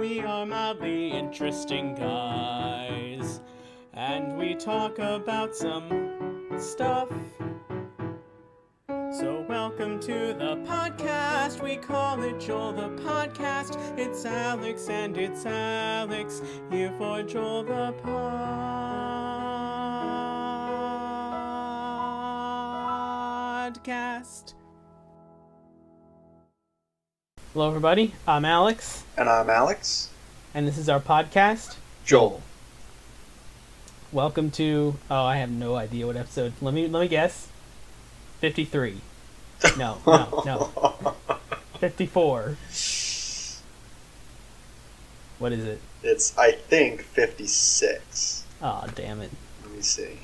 We are mildly interesting guys, and we talk about some stuff. So welcome to the podcast, we call it Joel the Podcast. It's Alex and it's Alex, here for Joel the Podcast. Hello everybody, I'm Alex. And I'm Alex. And this is our podcast, Joel. Welcome to, I have no idea what episode. Let me guess. 53. No. 54. What is it? It's, I think, 56. Aw, damn it. Let me see.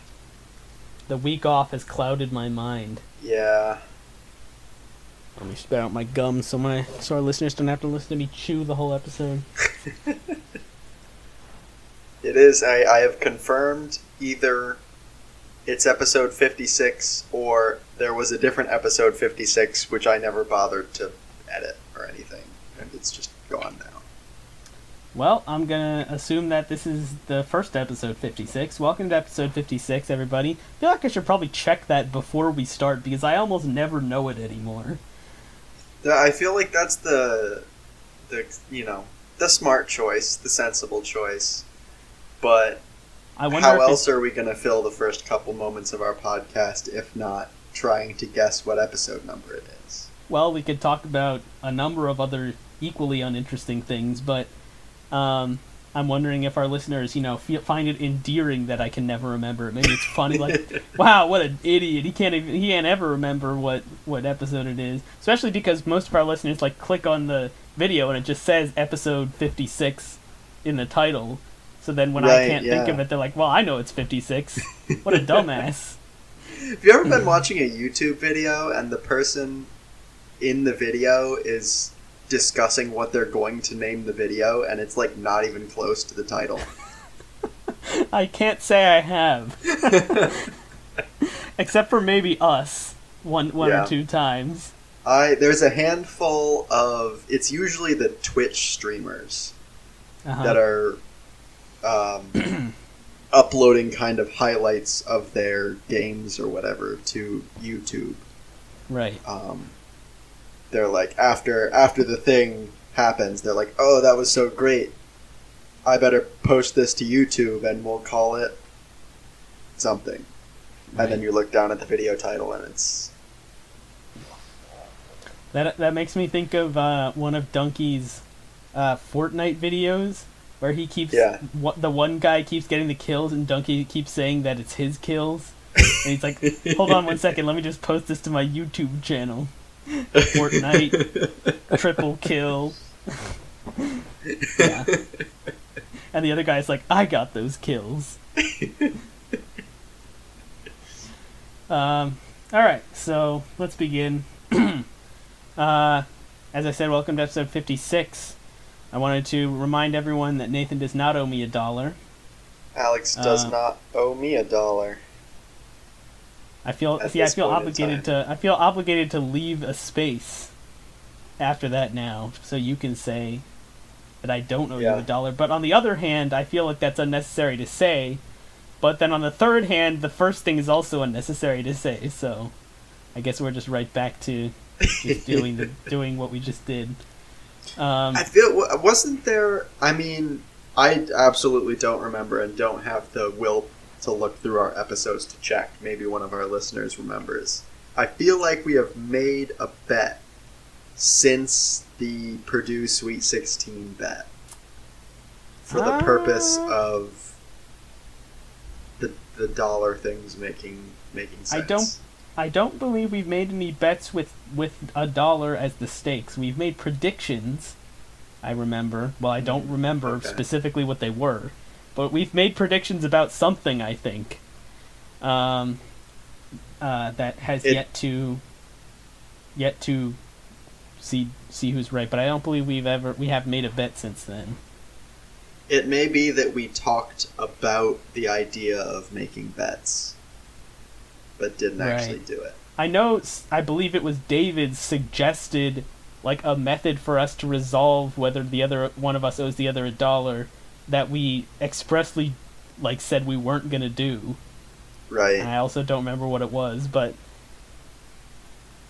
The week off has clouded my mind. Yeah. Let me spit out my gum so our listeners don't have to listen to me chew the whole episode. It is. I have confirmed either it's episode 56 or there was a different episode 56 which I never bothered to edit or anything, and it's just gone now. Well, I'm gonna assume that this is the first episode 56. Welcome to episode 56, everybody. I feel like I should probably check that before we start because I almost never know it anymore. I feel like that's the smart choice, the sensible choice. But how else are we going to fill the first couple moments of our podcast if not trying to guess what episode number it is? Well, we could talk about a number of other equally uninteresting things, but I'm wondering if our listeners, find it endearing that I can never remember it. Maybe it's funny, like, wow, what an idiot! He can't ever remember what episode it is. Especially because most of our listeners click on the video and it just says episode 56 in the title. So then when I can't think of it, they're like, well, I know it's 56. What a dumbass. Have you ever been watching a YouTube video and the person in the video is discussing what they're going to name the video and it's not even close to the title? I can't say I have. Except for maybe us one or two times. There's a handful of, it's usually the Twitch streamers that are uploading kind of highlights of their games or whatever to YouTube. Right. They're like, after the thing happens, they're like, oh, that was so great. I better post this to YouTube and we'll call it something. Right. And then you look down at the video title and it's... That makes me think of one of Donkey's Fortnite videos where he keeps... the one guy keeps getting the kills and Donkey keeps saying that it's his kills. And he's like, hold on one second, let me just post this to my YouTube channel. Fortnite, triple kill. Yeah. And the other guy's like, I got those kills. Alright, so let's begin. As I said, welcome to episode 56. I wanted to remind everyone that Nathan does not owe me $1. Alex does not owe me $1. I feel obligated to leave a space after that now, so you can say that I don't owe you $1. But on the other hand, I feel like that's unnecessary to say. But then on the third hand, the first thing is also unnecessary to say. So I guess we're just right back to just doing what we just did. I feel, wasn't there? I mean, I absolutely don't remember and don't have the will to look through our episodes to check. Maybe one of our listeners remembers. I feel like we have made a bet since the Purdue Sweet 16 bet for the purpose of the dollar things making sense. I don't believe we've made any bets with $1 as the stakes. We've made predictions, I remember. Well, I don't remember specifically what they were. But we've made predictions about something, I think, that has yet to see who's right. But I don't believe we have made a bet since then. It may be that we talked about the idea of making bets, but didn't actually do it. I believe it was David's suggested like a method for us to resolve whether the other one of us owes the other $1 that we expressly like said we weren't gonna do. Right. And I also don't remember what it was, but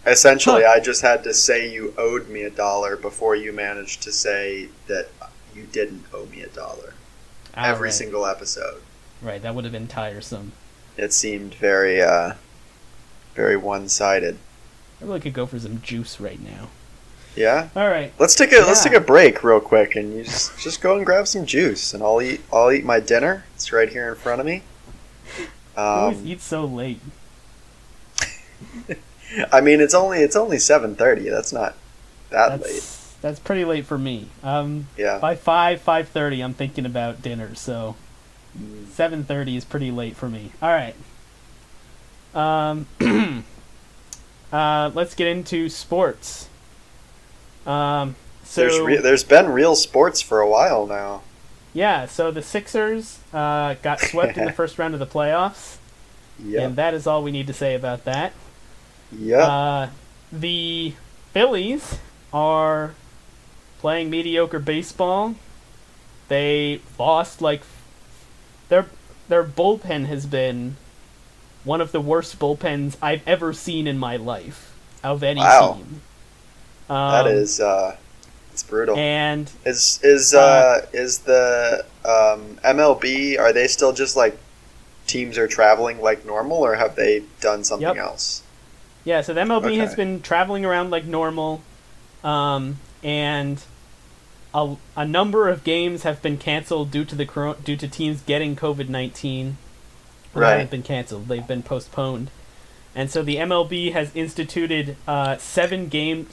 essentially, I just had to say you owed me $1 before you managed to say that you didn't owe me $1. Every single episode. Right, that would have been tiresome. It seemed very, very one-sided. I really could go for some juice right now. Yeah. All right. Let's take a break real quick, and you just go and grab some juice, and I'll eat my dinner. It's right here in front of me. You always eat so late. I mean, it's only 7:30. That's not that late. That's pretty late for me. Yeah. By 5:30, I'm thinking about dinner. So 7:30 is pretty late for me. All right. Let's get into sports. So there's been real sports for a while now. Yeah, so the Sixers got swept in the first round of the playoffs. Yep. And that is all we need to say about that. Yep. The Phillies are playing mediocre baseball. They lost their bullpen has been one of the worst bullpens I've ever seen in my life of any team. That is it's brutal. And is the MLB, are they still just like teams are traveling like normal, or have they done something else? Yeah, so the MLB has been traveling around like normal, and a number of games have been canceled due to teams getting COVID-19. They haven't been canceled; they've been postponed. And so the MLB has instituted 7-inning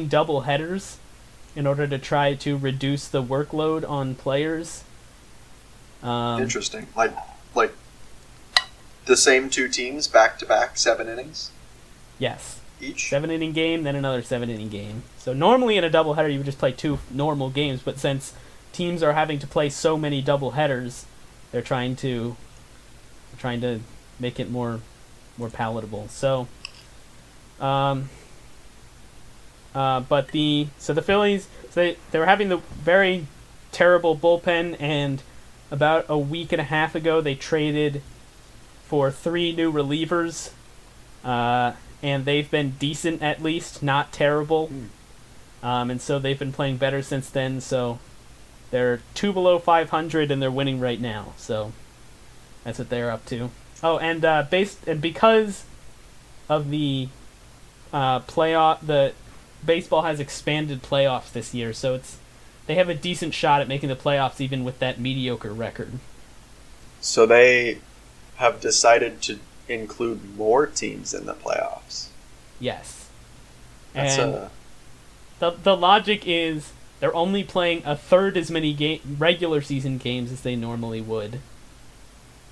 doubleheaders in order to try to reduce the workload on players. Interesting. Like the same two teams back to back 7 innings? Yes. Each? 7-inning game, then another 7-inning game. So normally in a doubleheader you would just play 2 normal games, but since teams are having to play so many doubleheaders, they're trying to make it more palatable. So, but the Phillies, they were having the very terrible bullpen, and about a week and a half ago they traded for 3 new relievers, and they've been decent, at least, not terrible. And so they've been playing better since then. So they're 2 below 500 and they're winning right now. So that's what they're up to. Oh, and because of the playoff, the baseball has expanded playoffs this year, so they have a decent shot at making the playoffs even with that mediocre record. So they have decided to include more teams in the playoffs. Yes. That's and the logic is they're only playing a third as many regular season games as they normally would.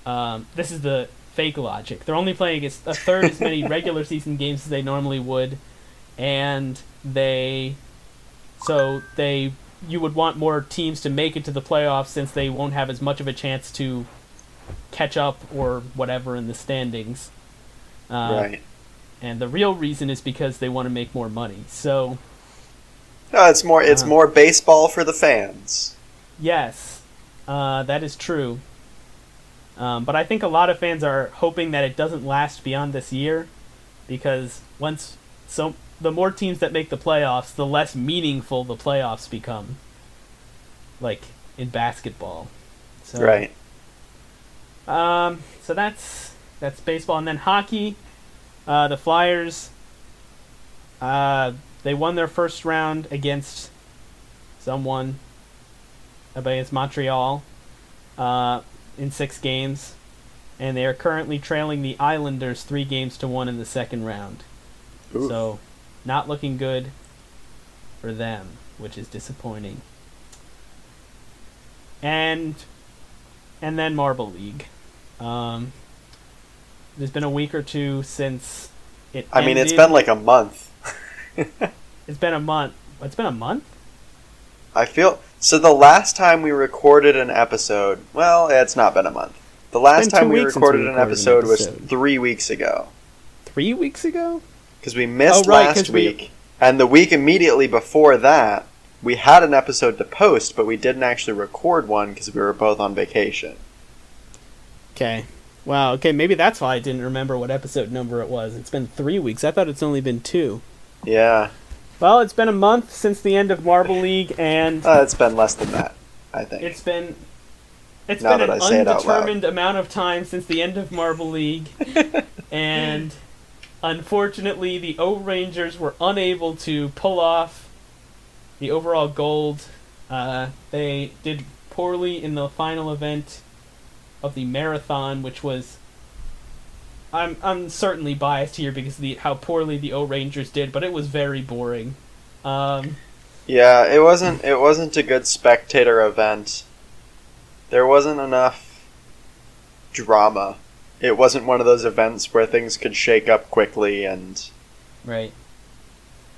This is the fake logic. They're only playing a third as many regular season games as they normally would, and you would want more teams to make it to the playoffs since they won't have as much of a chance to catch up or whatever in the standings. Right. And the real reason is because they want to make more money. So no, it's more baseball for the fans. Yes, that is true. But I think a lot of fans are hoping that it doesn't last beyond this year, because the more teams that make the playoffs, the less meaningful the playoffs become. Like in basketball. So, right. So that's baseball, and then hockey. The Flyers. They won their first round against Montreal. In 6 games, and they are currently trailing the Islanders 3-1 in the second round. Oof. So, not looking good for them, which is disappointing. And then Marble League. There's been a week or two since it ended. I mean, it's been like a month. It's been a month. It's been a month? I feel... So the last time we recorded an episode... Well, it's not been a month. The last time we recorded an episode was 3 weeks ago. 3 weeks ago? Because we missed last week. And the week immediately before that, we had an episode to post, but we didn't actually record one because we were both on vacation. Okay. Wow, okay, maybe that's why I didn't remember what episode number it was. It's been 3 weeks. I thought it's only been 2. Yeah. Well, it's been a month since the end of Marble League, and... it's been less than that, I think. It's been now an that I say it out undetermined loud. amount of time since the end of Marble League, and unfortunately the O-Rangers were unable to pull off the overall gold. They did poorly in the final event of the marathon, which was... I'm certainly biased here because of how poorly the O-Rangers did, but it was very boring. Yeah, it wasn't a good spectator event. There wasn't enough drama. It wasn't one of those events where things could shake up quickly and... Right.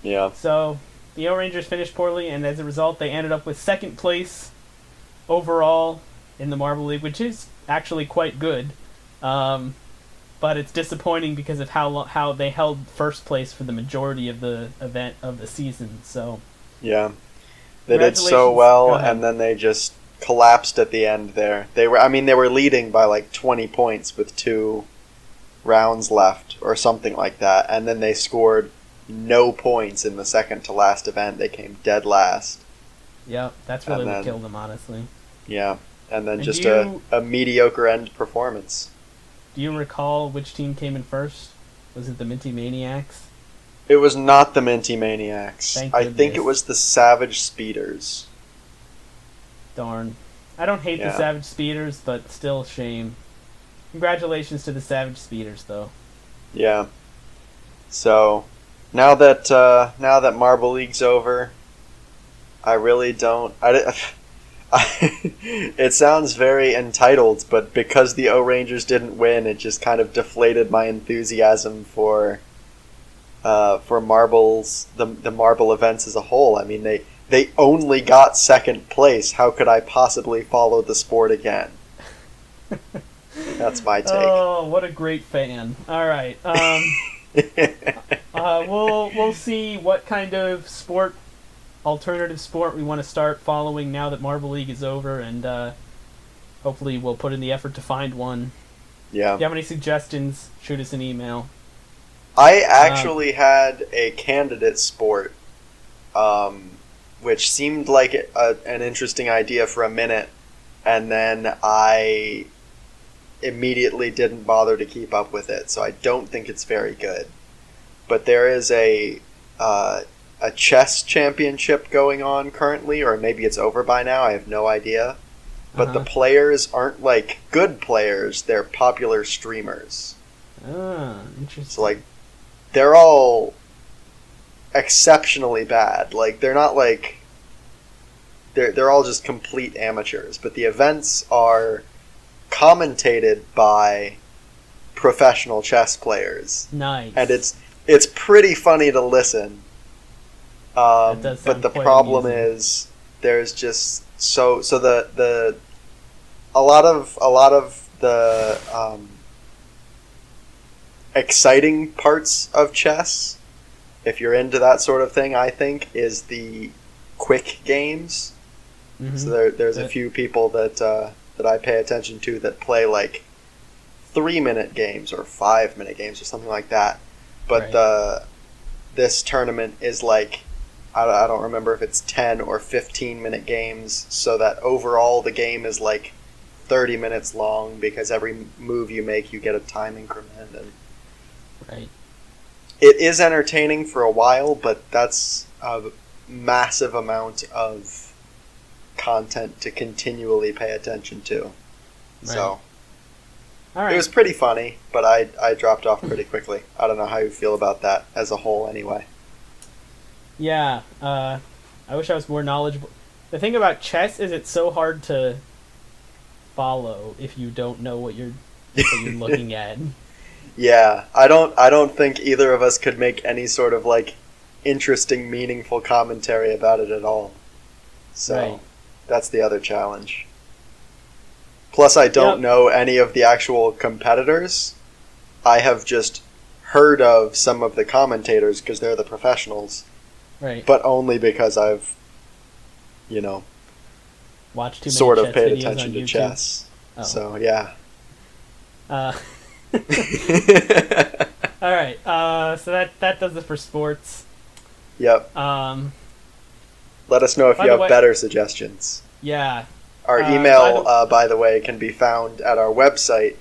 Yeah. So, the O-Rangers finished poorly, and as a result, they ended up with second place overall in the Marble League, which is actually quite good. But it's disappointing because of how they held first place for the majority of the event of the season. So yeah, they did so well, and then they just collapsed at the end. There, they were leading by like 20 points with 2 rounds left or something like that, and then they scored no points in the second to last event. They came dead last. Yep, that's really what killed them, honestly. Yeah, and then just a mediocre end performance. Do you recall which team came in first? Was it the Minty Maniacs? It was not the Minty Maniacs. I think it was the Savage Speeders. Darn. I don't hate the Savage Speeders, but still shame. Congratulations to the Savage Speeders, though. Yeah. So, now that Marble League's over, I really don't... it sounds very entitled, but because the O-Rangers didn't win, it just kind of deflated my enthusiasm for marbles, the marble events as a whole. I mean, they only got second place. How could I possibly follow the sport again? That's my take. Oh, what a great fan! All right, we'll see what kind of alternative sport we want to start following now that Marble League is over, and hopefully we'll put in the effort to find one. Yeah. If you have any suggestions, shoot us an email. I actually had a candidate sport, which seemed like an interesting idea for a minute, and then I immediately didn't bother to keep up with it, so I don't think it's very good. But there is a chess championship going on currently, or maybe it's over by now, I have no idea. But the players aren't like good players, they're popular streamers. Ah, interesting. So like, they're all exceptionally bad. Like, they're not like... They're all just complete amateurs, but the events are commentated by professional chess players. Nice. And it's pretty funny to listen. But the problem is there's just a lot of the exciting parts of chess, if you're into that sort of thing, I think, is the quick games. Mm-hmm. So there's a few people that I pay attention to that play like 3-minute games or 5-minute games or something like that. But this tournament is like, I don't remember if it's 10 or 15-minute games, so that overall the game is like 30 minutes long because every move you make you get a time increment. And right. It is entertaining for a while, but that's a massive amount of content to continually pay attention to. Right. So it was pretty funny, but I dropped off pretty quickly. I don't know how you feel about that as a whole anyway. Yeah, I wish I was more knowledgeable. The thing about chess is it's so hard to follow if you don't know what you're looking at. Yeah, I don't think either of us could make any sort of like interesting, meaningful commentary about it at all. So that's the other challenge. Plus, I don't know any of the actual competitors. I have just heard of some of the commentators because they're the professionals, Right. But only because I've, you know, Watched too many sort of chess paid videos attention on to YouTube. chess. Oh. So, yeah. All right. So that does it for sports. Yep. Let us know if you have better suggestions. Yeah. Our email, by the way, can be found at our website,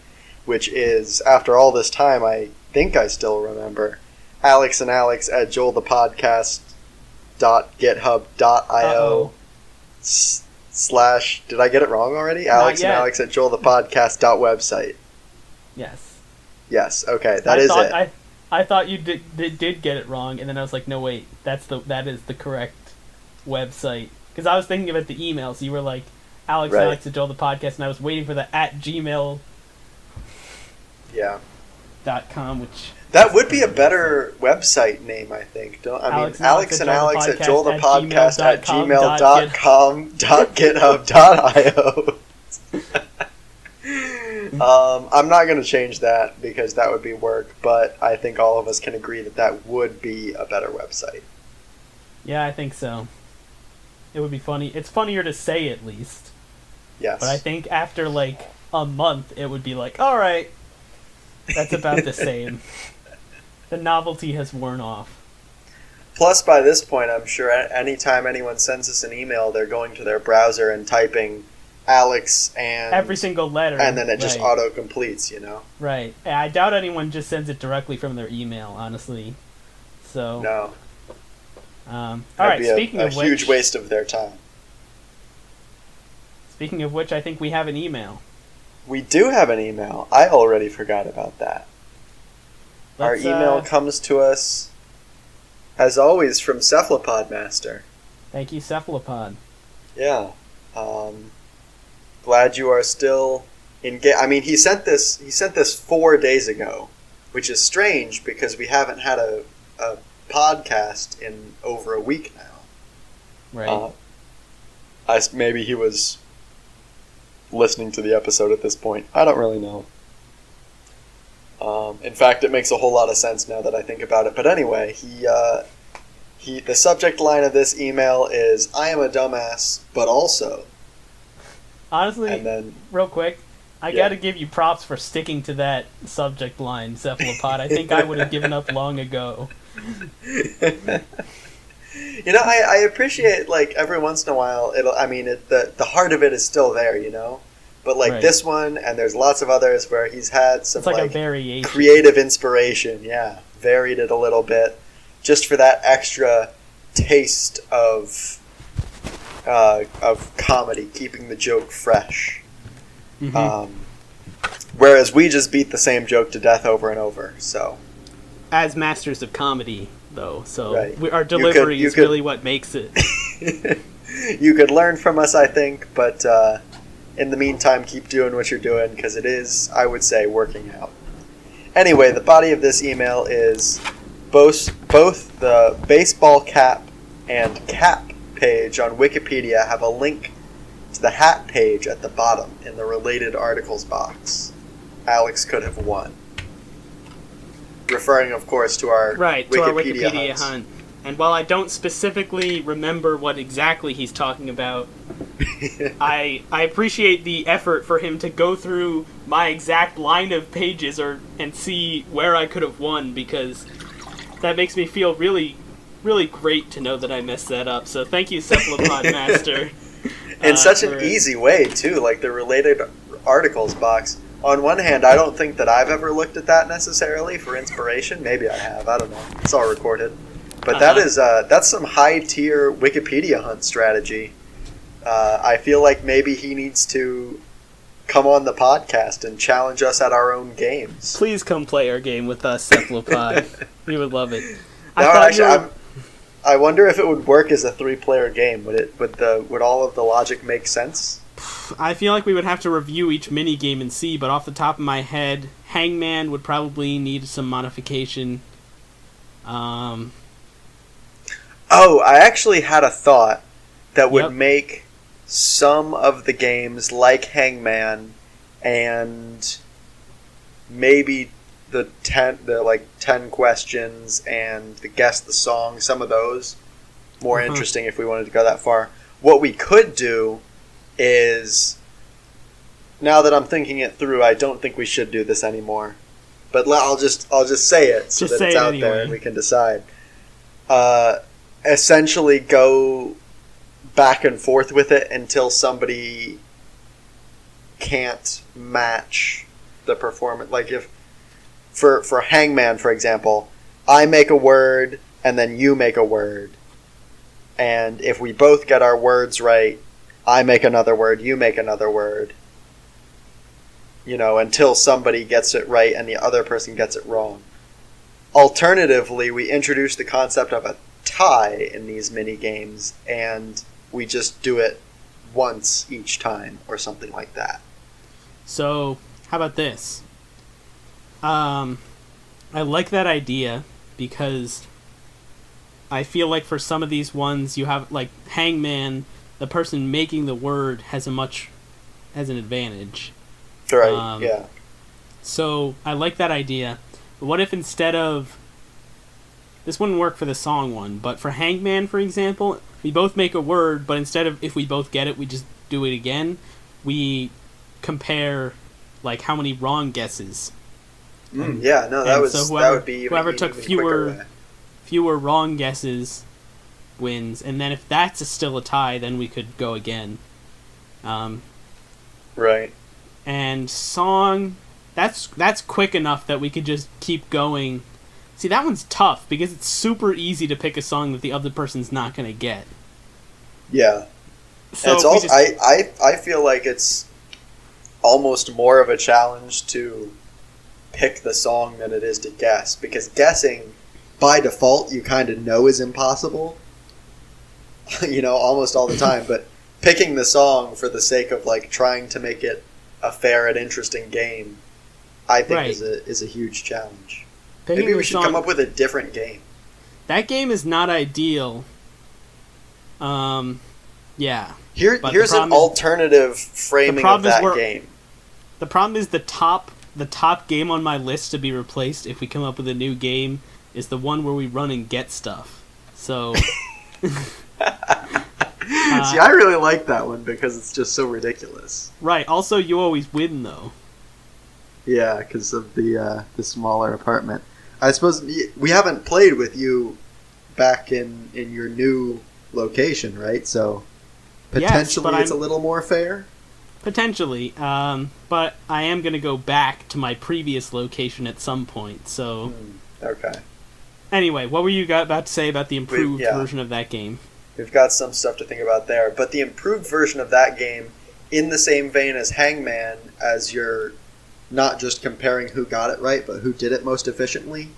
which is, after all this time, I think I still remember, alexandalex@joelthepodcast.github.io / did I get it wrong already? alexandalex@joelthepodcast.website. Yes. Yes, okay, that is it. I thought you did get it wrong, and then I was like, no, wait, that is the correct website. Because I was thinking about the email, so you were like, alexandalex@joelthepodcast, and I was waiting for the @gmail.com, which... That would be a better website name, I think. Alex and Alex at joelthepodcast@gmail.com.github.io. I'm not going to change that because that would be work, but I think all of us can agree that would be a better website. Yeah, I think so. It would be funny. It's funnier to say, at least. Yes. But I think after, like, a month, it would be like, alright, that's about the same. The novelty has worn off. Plus, by this point, I'm sure anytime anyone sends us an email, they're going to their browser and typing Alex and... every single letter. And then it just auto-completes, you know? Right. I doubt anyone just sends it directly from their email, honestly. So... No. Alright, speaking of which... a huge waste of their time. Speaking of which, I think we have an email. We do have an email. I already forgot about that. Our email comes to us, as always, from Cephalopod Master. Thank you, Cephalopod. Yeah. Glad you are still engaged. I mean, he sent this 4 days ago, which is strange because we haven't had a podcast in over a week now. Right. Maybe he was listening to the episode at this point. I don't really know. In fact, it makes a whole lot of sense now that I think about it. But anyway, the subject line of this email is, I am a dumbass, but also... Honestly, and then, real quick, I gotta give you props for sticking to that subject line, Cephalopod. I think I would have given up long ago. You know, I appreciate, like, every once in a while, the heart of it is still there, you know? But, like, this one, and there's lots of others where he's had some, it's like a variation. Creative inspiration, varied it a little bit, just for that extra taste of comedy, keeping the joke fresh. Mm-hmm. Whereas we just beat the same joke to death over and over, so... As masters of comedy, though, so our delivery is really what makes it. You could learn from us, I think, but... in the meantime, keep doing what you're doing, because it is, I would say, working out. Anyway, the body of this email is both the baseball cap and cap page on Wikipedia have a link to the hat page at the bottom in the related articles box. Alex could have won. Referring, of course, to our Wikipedia hunt. And while I don't specifically remember what exactly he's talking about, I appreciate the effort for him to go through my exact line of pages and see where I could have won, because that makes me feel really, really great to know that I messed that up. So thank you, Cephalopod Master. In such an easy way, too, like the related articles box. On one hand, I don't think that I've ever looked at that necessarily for inspiration. Maybe I have. I don't know. It's all recorded. But that's some high-tier Wikipedia hunt strategy. I feel like maybe he needs to come on the podcast and challenge us at our own games. Please come play our game with us, Cephalopod. We would love it. I wonder if it would work as a 3-player game. Would all of the logic make sense? I feel like we would have to review each mini game and see, but off the top of my head, Hangman would probably need some modification. Oh, I actually had a thought that would make some of the games like Hangman and maybe the 10 questions and the guess the song, some of those more interesting if we wanted to go that far. What we could do is, now that I'm thinking it through, I don't think we should do this anymore. But I'll just say it so that it's out there and we can decide. Essentially go back and forth with it until somebody can't match the performance. Like if for Hangman, for example, I make a word and then you make a word. And if we both get our words right, I make another word, you make another word. You know, until somebody gets it right and the other person gets it wrong. Alternatively, we introduce the concept of a tie in these mini games, and we just do it once each time or something like that. So, how about this? I like that idea because I feel like for some of these ones you have, like Hangman, the person making the word has an advantage. Right, yeah. So I like that idea. But what if instead of... This wouldn't work for the song one, but for Hangman, for example, we both make a word, but instead of if we both get it, we just do it again. We compare, like, how many wrong guesses. Yeah, no, that would be whoever took fewer wrong guesses wins, and then if that's still a tie, then we could go again. Right. And song, that's quick enough that we could just keep going. See, that one's tough because it's super easy to pick a song that the other person's not going to get. Yeah. So it's also, I feel like it's almost more of a challenge to pick the song than it is to guess, because guessing by default you kind of know is impossible. You know, almost all the time, but picking the song for the sake of like trying to make it a fair and interesting game, I think is a huge challenge. Maybe we should come up with a different game. That game is not ideal. Yeah. Here's an alternative framing of that game. The problem is the top game on my list to be replaced if we come up with a new game is the one where we run and get stuff. So see, I really like that one because it's just so ridiculous. Right. Also, you always win, though. Yeah, because of the smaller apartment. I suppose we haven't played with you back in your new location, right? So potentially it's a little more fair? Potentially. But I am going to go back to my previous location at some point, so... Okay. Anyway, what were you about to say about the improved version of that game? We've got some stuff to think about there. But the improved version of that game, in the same vein as Hangman, as you're not just comparing who got it right, but who did it most efficiently,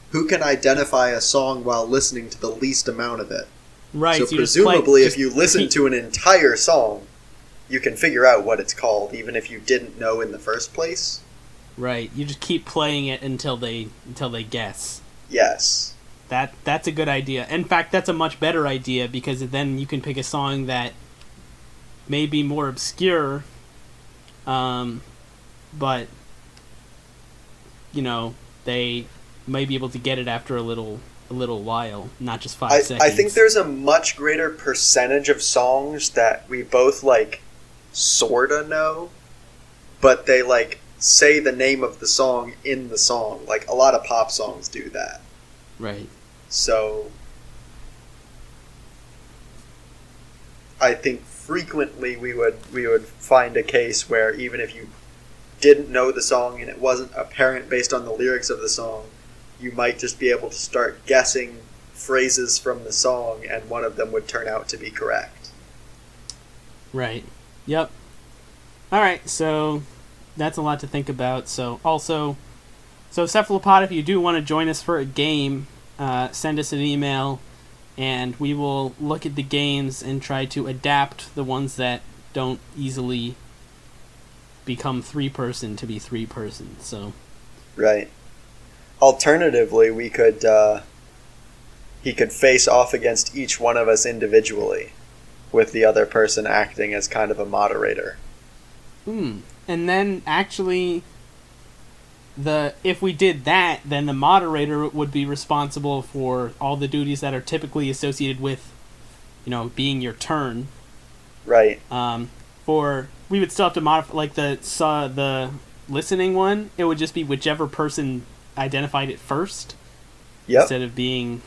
who can identify a song while listening to the least amount of it. Right. So presumably if you listen to an entire song, you can figure out what it's called, even if you didn't know in the first place. Right. You just keep playing it until they guess. Yes. That's a good idea. In fact, that's a much better idea because then you can pick a song that may be more obscure, but you know they may be able to get it after a little while, not just 5 seconds. I think there's a much greater percentage of songs that we both like sorta know, but they like say the name of the song in the song. Like a lot of pop songs do that. Right. So I think frequently we would find a case where even if you didn't know the song and it wasn't apparent based on the lyrics of the song, you might just be able to start guessing phrases from the song and one of them would turn out to be correct. Right. Yep. Alright, so that's a lot to think about. So Cephalopod, if you do want to join us for a game, send us an email and we will look at the games and try to adapt the ones that don't easily become 3-person to be 3-person. So right. Alternatively, we could he could face off against each one of us individually, with the other person acting as kind of a moderator. And then actually, if we did that, then the moderator would be responsible for all the duties that are typically associated with being your turn. Right. We would still have to modify, like the listening one. It would just be whichever person identified it first. Yep. Instead of being.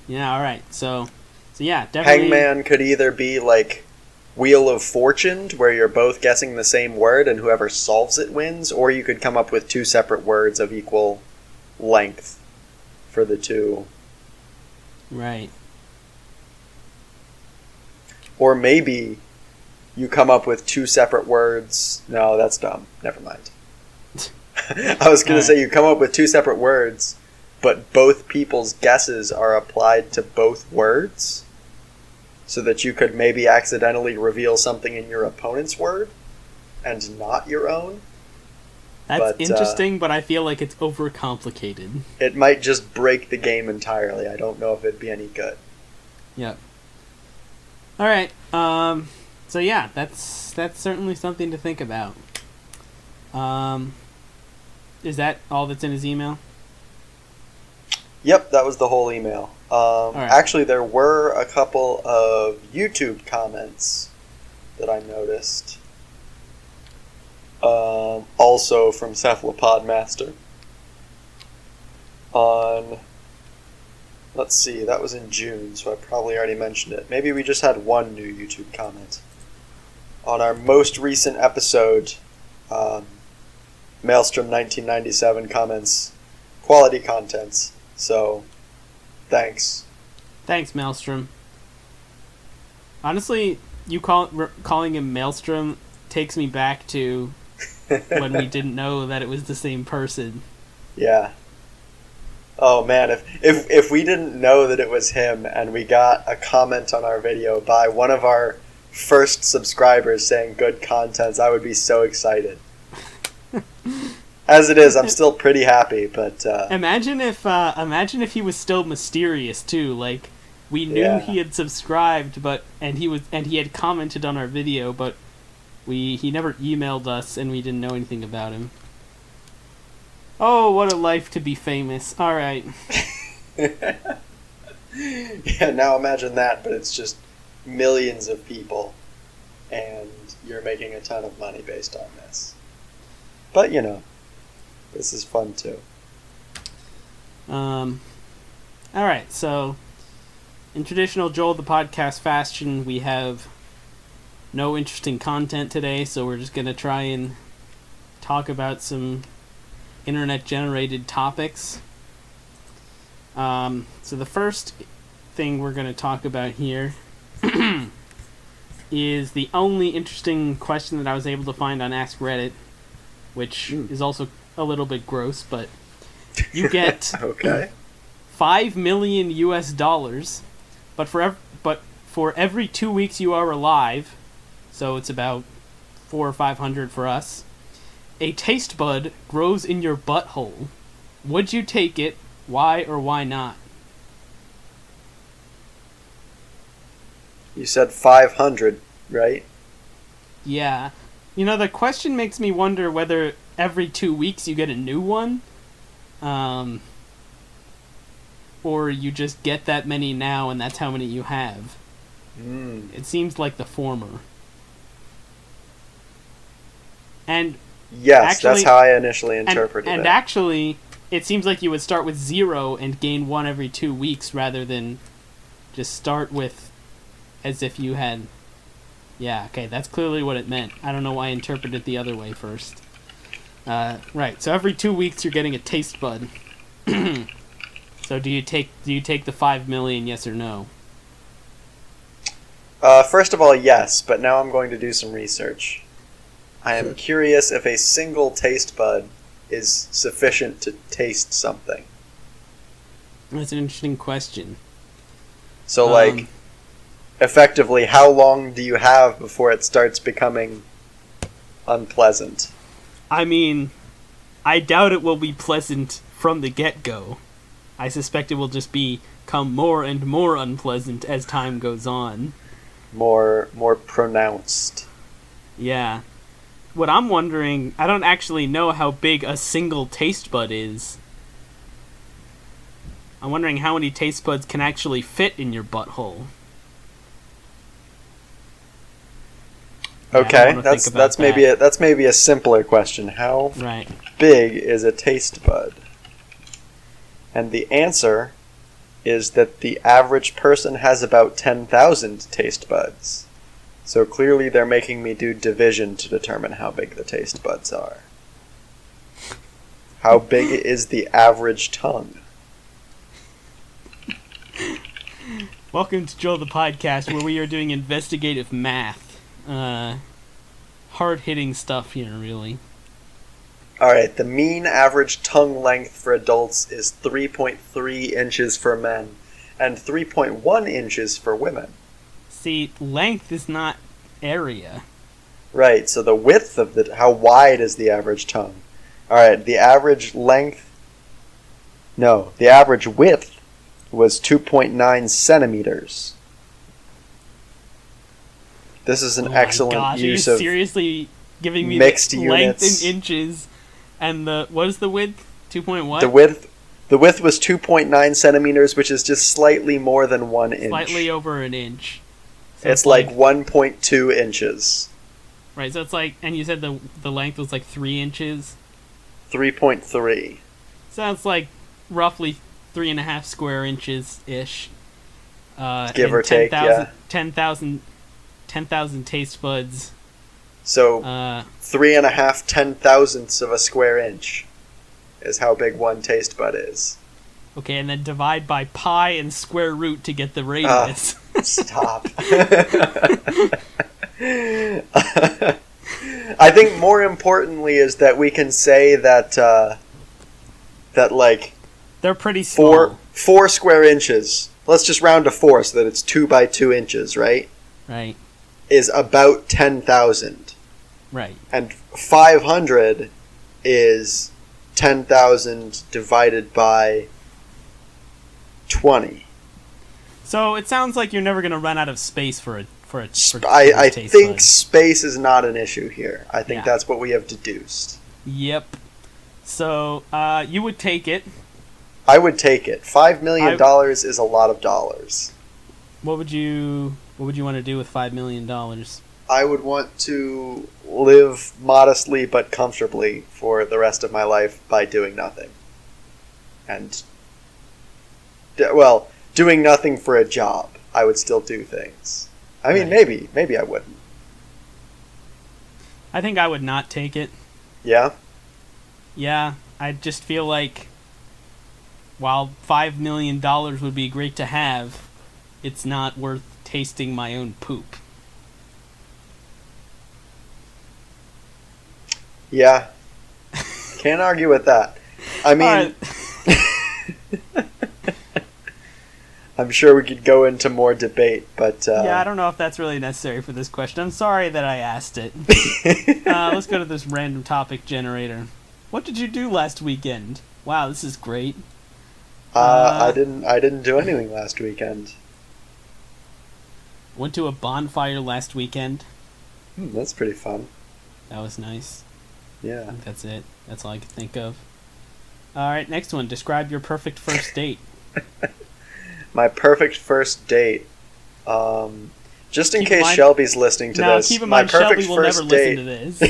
Yeah. All right. So yeah, definitely. Hangman could either be like Wheel of Fortune, where you're both guessing the same word, and whoever solves it wins, or you could come up with two separate words of equal length for the two. Right. Or maybe you come up with two separate words. No, that's dumb. Never mind. I was going to say you come up with two separate words, but both people's guesses are applied to both words, so that you could maybe accidentally reveal something in your opponent's word and not your own. That's interesting, but I feel like it's overcomplicated. It might just break the game entirely. I don't know if it'd be any good. Yep. All right. So yeah, that's certainly something to think about. Is that all that's in his email? Yep, that was the whole email. Right. Actually, there were a couple of YouTube comments that I noticed. Also from Cephalopod Master. Let's see, that was in June, so I probably already mentioned it. Maybe we just had one new YouTube comment. On our most recent episode, Maelstrom 1997 comments, quality contents. So, thanks. Thanks, Maelstrom. Honestly, you calling him Maelstrom takes me back to when we didn't know that it was the same person. Yeah. Oh man, if we didn't know that it was him and we got a comment on our video by one of our first subscribers saying good contents, I would be so excited. As it is, I'm still pretty happy, but imagine if he was still mysterious too. Like we knew he had subscribed, and he had commented on our video, but he never emailed us, and we didn't know anything about him. Oh, what a life to be famous! All right. Yeah, now imagine that, but it's just millions of people, and you're making a ton of money based on this. But this is fun too. All right, so in traditional Joel the Podcast fashion, we have no interesting content today, so we're just going to try and talk about some internet-generated topics. So the first thing we're going to talk about here is the only interesting question that I was able to find on Ask Reddit, which is also a little bit gross, but you get okay. $5 million US, but for every 2 weeks you are alive, so it's about 400 or 500 for us, a taste bud grows in your butthole. Would you take it? Why or why not? You said 500, right? Yeah. The question makes me wonder whether every 2 weeks you get a new one, or you just get that many now and that's how many you have. It seems like the former. And yes, that's how I initially interpreted it. And actually, it seems like you would start with 0 and gain 1 every 2 weeks rather than just start with as if you had... Yeah, okay, that's clearly what it meant. I don't know why I interpreted it the other way first. Right, so every 2 weeks you're getting a taste bud. So do you take the 5 million, yes or no? First of all, yes, but now I'm going to do some research. I am curious if a single taste bud is sufficient to taste something. That's an interesting question. So, effectively, how long do you have before it starts becoming unpleasant? I mean, I doubt it will be pleasant from the get-go. I suspect it will just become more and more unpleasant as time goes on. More pronounced. Yeah. What I'm wondering, I don't actually know how big a single taste bud is. I'm wondering how many taste buds can actually fit in your butthole. Okay, that's maybe a simpler question. How big is a taste bud? And the answer is that the average person has about 10,000 taste buds. So clearly they're making me do division to determine how big the taste buds are. How big is the average tongue? Welcome to Joel the Podcast, where we are doing investigative math. Hard-hitting stuff here, really. Alright, the mean average tongue length for adults is 3.3 inches for men and 3.1 inches for women. See, length is not area. Right, so the width of how wide is the average tongue? Alright, the average width was 2.9 centimeters. This is an excellent use of seriously giving me mixed the units. Length in inches, and what is the width? 2. What? The width was 2.9 centimeters, which is just slightly more than 1 inch. Slightly over an inch. So it's like 1.2 inches. Right, so it's like, and you said the length was like 3 inches? 3.3. Sounds like roughly 3.5 square inches-ish. Give or take, yeah. 10,000 taste buds. So 3.5 10,000ths of a square inch is how big one taste bud is. Okay, and then divide by pi and square root to get the radius. Stop. I think more importantly is that we can say that like they're pretty small. 4 square inches. Let's just round to 4 so that it's 2 by 2 inches, right? Right. Is about 10,000. Right. And 500 is 10,000 divided by 20. So it sounds like you're never going to run out of space for a I taste think bud. Space is not an issue here. I think that's what we have deduced. Yep. So you would take it. I would take it. $5 million is a lot of dollars. What would you want to do with $5 million? I would want to live modestly but comfortably for the rest of my life by doing nothing. And, doing nothing for a job. I would still do things. I mean, maybe I wouldn't. I think I would not take it. Yeah? Yeah, I just feel like while $5 million would be great to have, it's not worth tasting my own poop. Yeah. Can't argue with that. I mean, I'm sure we could go into more debate, but... yeah, I don't know if that's really necessary for this question. I'm sorry that I asked it. Let's go to this random topic generator. What did you do last weekend? Wow, this is great. I didn't do anything last weekend. Went to a bonfire last weekend. That's pretty fun. That was nice. Yeah. I think that's it. That's all I could think of. Alright, next one. Describe your perfect first date. My perfect first date. Just in case Shelby's listening to this. Keep in mind, Shelby will never listen to this.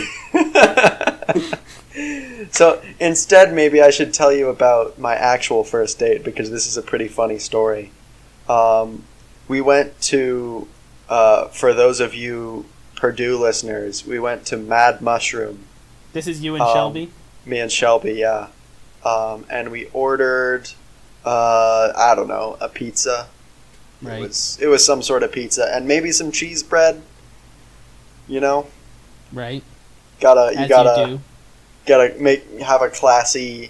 So instead, maybe I should tell you about my actual first date, because this is a pretty funny story. We went to, for those of you Purdue listeners, we went to Mad Mushroom. This is you and Shelby? Me and Shelby, yeah. And we ordered, I don't know, a pizza. Right. It was some sort of pizza, and maybe some cheese bread. You know? Right. You gotta have a classy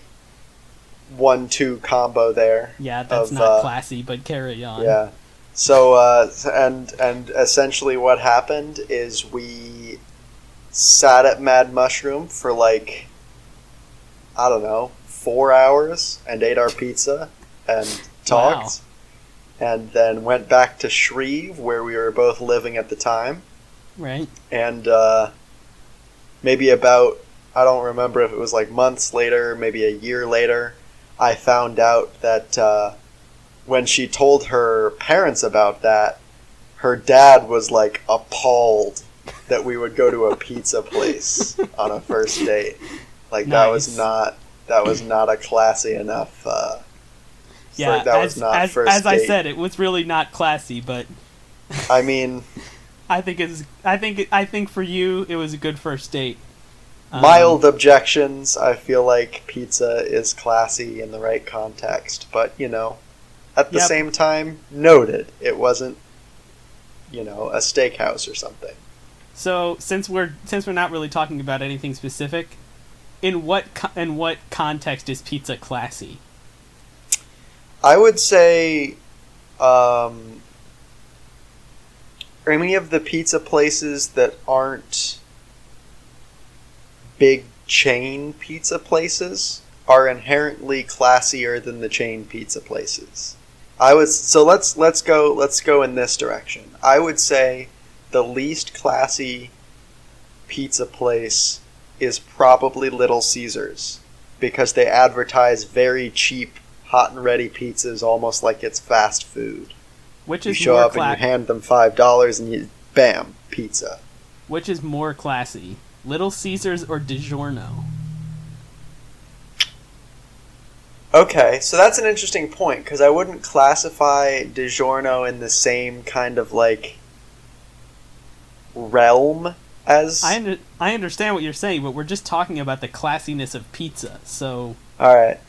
1-2 combo there. Yeah, that's not classy, but carry on. Yeah. So and essentially what happened is we sat at Mad Mushroom for like, I don't know, 4 hours and ate our pizza and talked. Wow. And then went back to Shreve, where we were both living at the time. Right. And maybe about, I don't remember if it was like months later, maybe a year later, I found out that when she told her parents about that, her dad was like appalled that we would go to a pizza place on a first date. Like Nice. that was not a classy enough. Yeah, that was not first as I date. said, it was really not classy, but I mean, I think for you it was a good first date. mild objections. I feel like pizza is classy in the right context, but at the Yep. same time, noted. It wasn't, a steakhouse or something. So since we're not really talking about anything specific, in what context is pizza classy? I would say, any of the pizza places that aren't big chain pizza places are inherently classier than the chain pizza places. Let's go in this direction. I would say the least classy pizza place is probably Little Caesars, because they advertise very cheap hot and ready pizzas almost like it's fast food. Which You is show more up and you hand them $5 and you bam, pizza. Which is more classy, Little Caesars or DiGiorno? Okay, so that's an interesting point, because I wouldn't classify DiGiorno in the same kind of realm as. I understand what you're saying, but we're just talking about the classiness of pizza. So All right,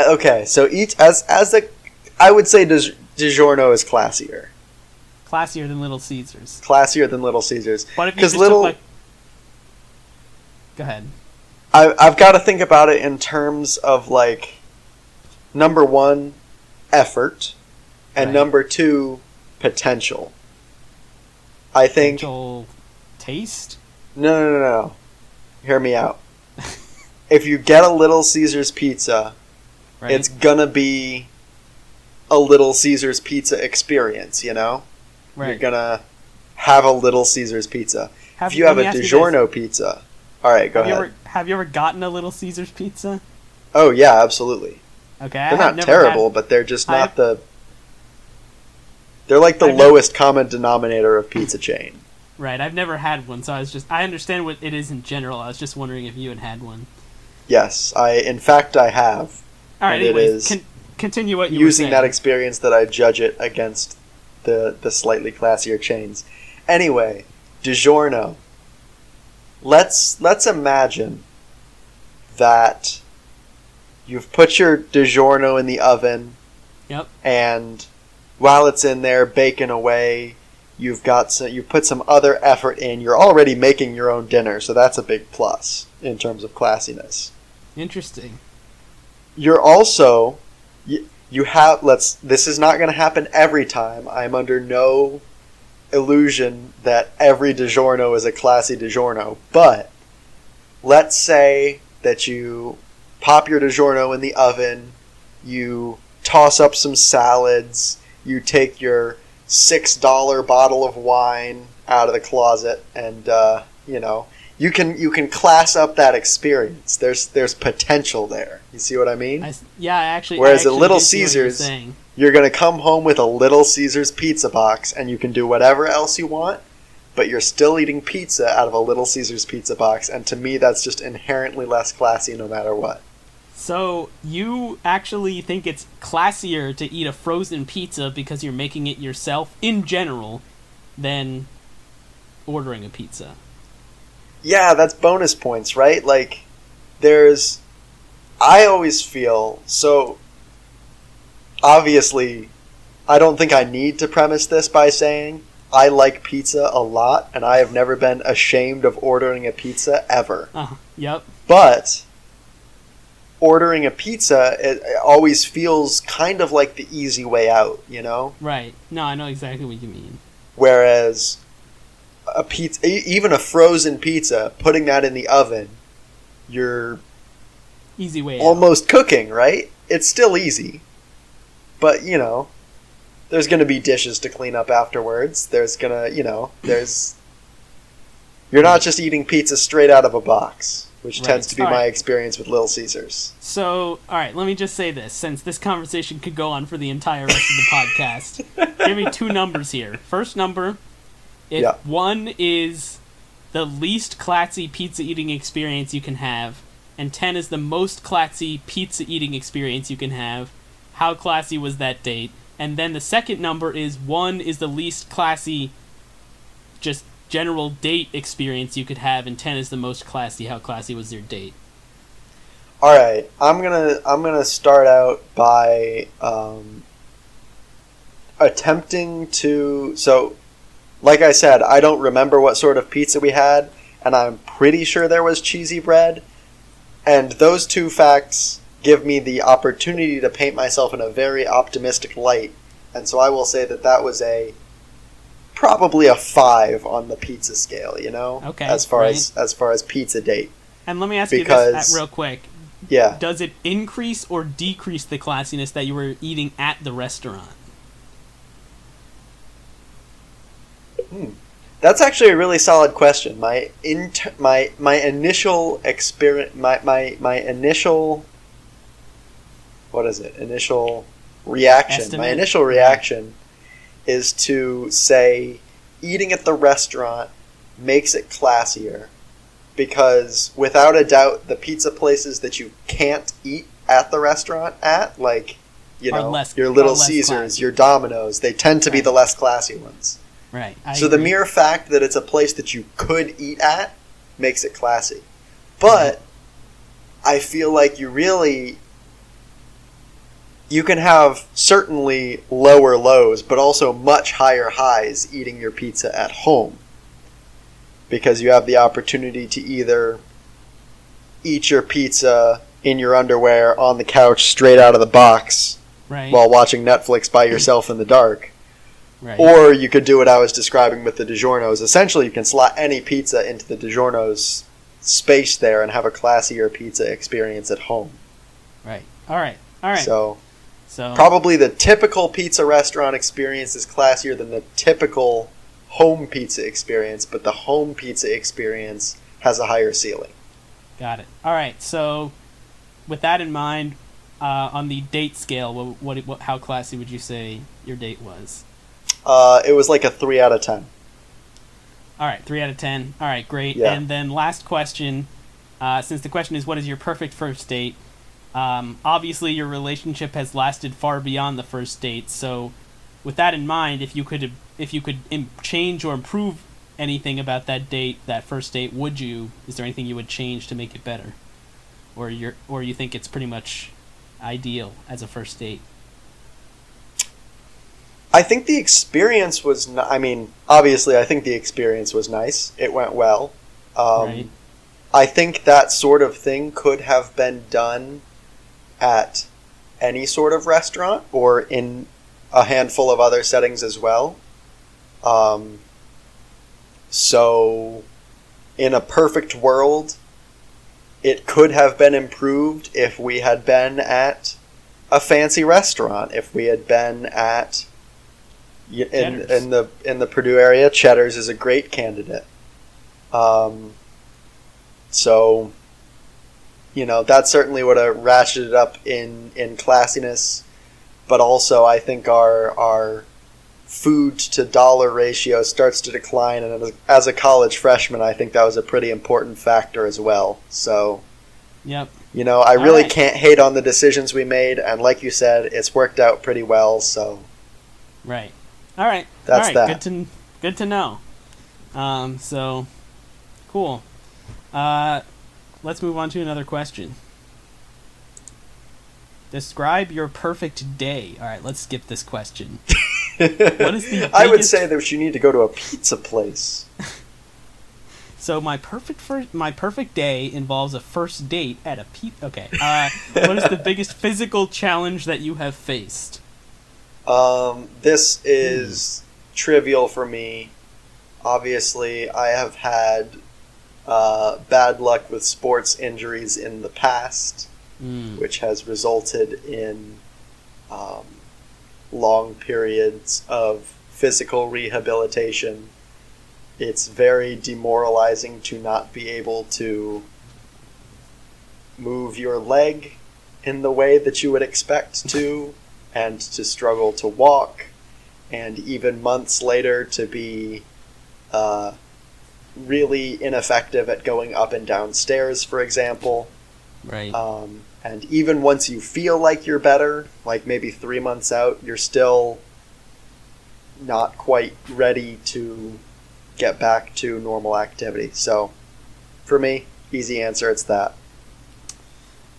okay. So I would say DiGiorno is classier classier than Little Caesars. than Little Caesars. But if you Because just Little, took go ahead. I've got to think about it in terms of number one, effort, and Right. number two, potential. I think Potential taste. no. Hear me out. If you get a Little Caesars pizza, Right. it's gonna be a Little Caesars pizza experience, You're right. gonna have a Little Caesars pizza. If you let have me a ask you this. DiGiorno pizza, all right, go ahead. Have you ever gotten a Little Caesars pizza? Oh yeah, absolutely. Okay, They're not terrible, but they're just not the. They're like the I've never- lowest common denominator of pizza chain. Right, I've never had one, so I understand what it is in general. I was just wondering if you had one. Yes, in fact I have. All right, And it anyways, is continue what you were using saying. that experience that I judge it against the slightly classier chains. Anyway, DiGiorno. Let's imagine that you've put your DiGiorno in the oven. Yep. And while it's in there baking away, you put some other effort in. You're already making your own dinner, so that's a big plus in terms of classiness. Interesting. You're also this is not going to happen every time. I'm under no illusion that every DiGiorno is a classy DiGiorno, but let's say that you pop your DiGiorno in the oven, you toss up some salads, you take your $6 bottle of wine out of the closet, and you can class up that experience. There's potential there. You see what I mean? Whereas at Little Caesars, you're going to come home with a Little Caesars pizza box, and you can do whatever else you want, but you're still eating pizza out of a Little Caesars pizza box, and to me that's just inherently less classy no matter what. So you actually think it's classier to eat a frozen pizza because you're making it yourself in general than ordering a pizza? Yeah, that's bonus points, right? I always feel, so obviously I don't think I need to premise this by saying I like pizza a lot, and I have never been ashamed of ordering a pizza ever. Yep. But ordering a pizza, it always feels kind of like the easy way out, Right. No, I know exactly what you mean. Whereas a pizza, even a frozen pizza, putting that in the oven, you're easy way almost cooking, right? It's still easy. But, there's going to be dishes to clean up afterwards. There's going to, you're not just eating pizza straight out of a box. which Right. tends to be All my right. experience with Little Caesars. So, all right, let me just say this, since this conversation could go on for the entire rest of the podcast. Give me two numbers here. First number, if Yeah. 1 is the least classy pizza eating experience you can have, and 10 is the most classy pizza eating experience you can have, how classy was that date? And then the second number is 1 is the least classy, just general date experience you could have, and 10 is the most classy. How classy was your date? All right, I'm gonna start out by attempting to. So, like I said, I don't remember what sort of pizza we had, and I'm pretty sure there was cheesy bread. And those two facts give me the opportunity to paint myself in a very optimistic light, and so I will say that that was probably a 5 on the pizza scale. Okay, as far right. as far as pizza date. And let me ask you Because- this real quick. Yeah. Does it increase or decrease the classiness that you were eating at the restaurant? That's actually a really solid question. My initial experience, my initial, what is it? Initial reaction. Estimate? My initial reaction is to say eating at the restaurant makes it classier, because without a doubt the pizza places that you can't eat at the restaurant at, like, your Little Caesars, classy. your Domino's, they tend to be Right. the less classy ones. Right. So the mere fact that it's a place that you could eat at makes it classy. But I feel like you can have certainly lower lows, but also much higher highs eating your pizza at home. Because you have the opportunity to either eat your pizza in your underwear on the couch straight out of the box right. while watching Netflix by yourself in the dark. Right. Or you could do what I was describing with the DiGiorno's. Essentially, you can slot any pizza into the DiGiorno's space there and have a classier pizza experience at home. Right. All right. So, So probably the typical pizza restaurant experience is classier than the typical home pizza experience, but the home pizza experience has a higher ceiling. got it. All right. So with that in mind, on the date scale, how classy would you say your date was? It was like a 3 out of 10. All right, 3 out of 10. All right, great. Yeah. And then last question, since the question is what is your perfect first date? Obviously, your relationship has lasted far beyond the first date. So, with that in mind, if you could change or improve anything about that date, that first date, would you? Is there anything you would change to make it better, or you think it's pretty much ideal as a first date? I think the experience was. Obviously, I think the experience was nice. It went well. Right. I think that sort of thing could have been done at any sort of restaurant or in a handful of other settings as well. So, in a perfect world, it could have been improved if we had been at a fancy restaurant. If we had been at in the Purdue area, Cheddar's is a great candidate. So, that certainly would have ratcheted up in classiness, but also I think our food to dollar ratio starts to decline, and as a college freshman, I think that was a pretty important factor as well. So, Yep. I really right. can't hate on the decisions we made, and like you said, it's worked out pretty well. So, Right. All right. That's all right. that. Good to know. So, cool. Let's move on to another question. Describe your perfect day. All right, let's skip this question. What is the I would biggest- say that you need to go to a pizza place. So my perfect day involves a first date at a pizza. Okay. What is the biggest physical challenge that you have faced? This is trivial for me. Obviously, I have had bad luck with sports injuries in the past, which has resulted in long periods of physical rehabilitation. It's very demoralizing to not be able to move your leg in the way that you would expect to, and to struggle to walk, and even months later to be really ineffective at going up and down stairs, for example. Right. And even once you feel like you're better, like maybe 3 months out, you're still not quite ready to get back to normal activity. So, for me, easy answer, it's that.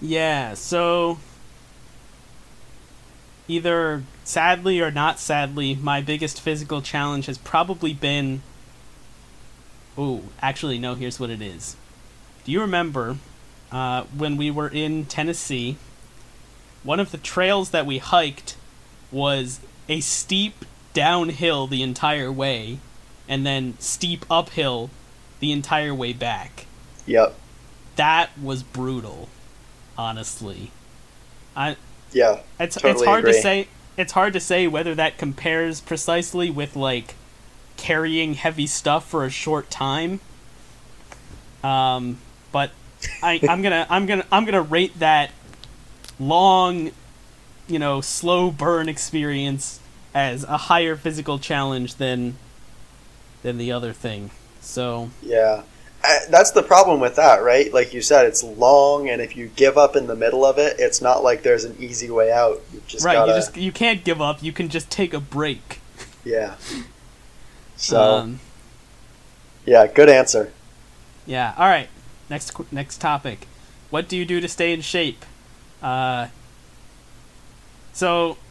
Yeah, so either sadly or not sadly, my biggest physical challenge has probably been... Oh, actually, no, here's what it is. Do you remember when we were in Tennessee, one of the trails that we hiked was a steep downhill the entire way, and then steep uphill the entire way back? Yep. That was brutal, honestly. Yeah, it's totally hard agree. to say. It's hard to say whether that compares precisely with like carrying heavy stuff for a short time. But I'm gonna rate that long, slow burn experience as a higher physical challenge than the other thing. So Yeah. That's the problem with that, right? Like you said, it's long, and if you give up in the middle of it, it's not like there's an easy way out. You just right, gotta... you can't give up. You can just take a break. Yeah. So, yeah, good answer. Yeah. All right. Next topic. What do you do to stay in shape? So,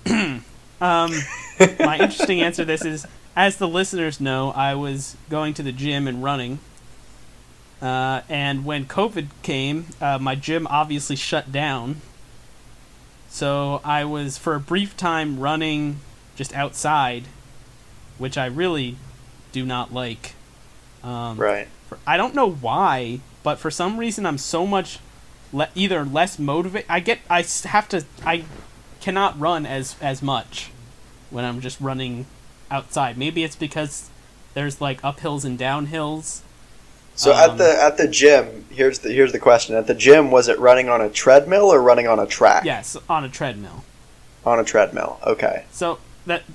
my interesting answer to this is, as the listeners know, I was going to the gym and running. And when COVID came, my gym obviously shut down. So I was, for a brief time, running just outside, which I really do not like. Right. I don't know why, but for some reason I'm so much either less motivated. I cannot run as much when I'm just running outside. Maybe it's because there's like uphills and downhills. So at the gym, here's the question. At the gym, was it running on a treadmill or running on a track? Yes, on a treadmill. On a treadmill, okay. So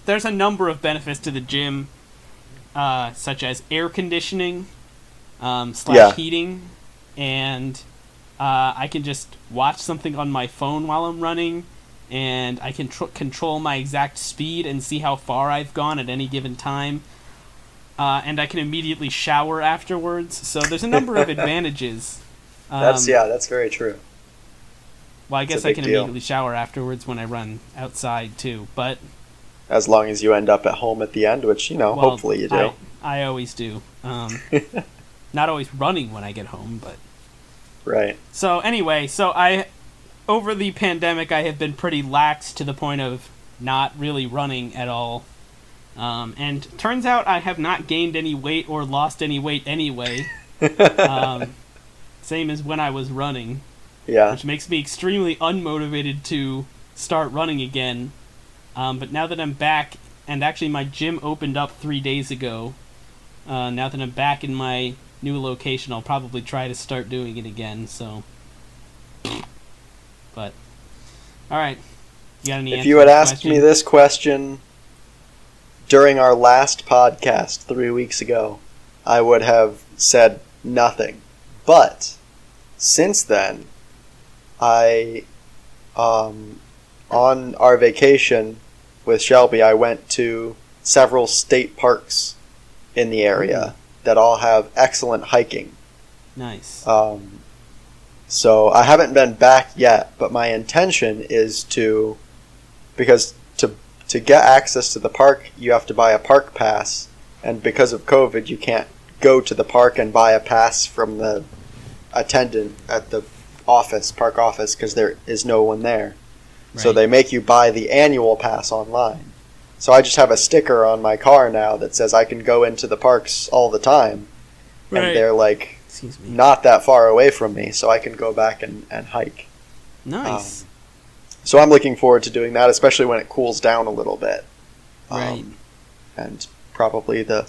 there's a number of benefits to the gym, such as air conditioning, / heating, and I can just watch something on my phone while I'm running, and I can control my exact speed and see how far I've gone at any given time. And I can immediately shower afterwards. So there's a number of advantages. That's very true. Well, I guess I can immediately shower afterwards when I run outside too. But as long as you end up at home at the end, which hopefully you do. I always do. Not always running when I get home, but right. So anyway, over the pandemic, I have been pretty lax to the point of not really running at all. And turns out I have not gained any weight or lost any weight anyway. Same as when I was running. Yeah. Which makes me extremely unmotivated to start running again. But now that I'm back, and actually my gym opened up 3 days ago, now that I'm back in my new location, I'll probably try to start doing it again, so... But, alright. You got any answers? If you had asked me this question during our last podcast 3 weeks ago, I would have said nothing. But since then, on our vacation with Shelby, I went to several state parks in the area that all have excellent hiking. Nice. So I haven't been back yet, but my intention is because to get access to the park, you have to buy a park pass, and because of COVID, you can't go to the park and buy a pass from the attendant at the park office, because there is no one there. Right. So they make you buy the annual pass online. So I just have a sticker on my car now that says I can go into the parks all the time, right. And they're like not that far away from me, so I can go back and hike. Nice. So I'm looking forward to doing that, especially when it cools down a little bit. Right. And probably the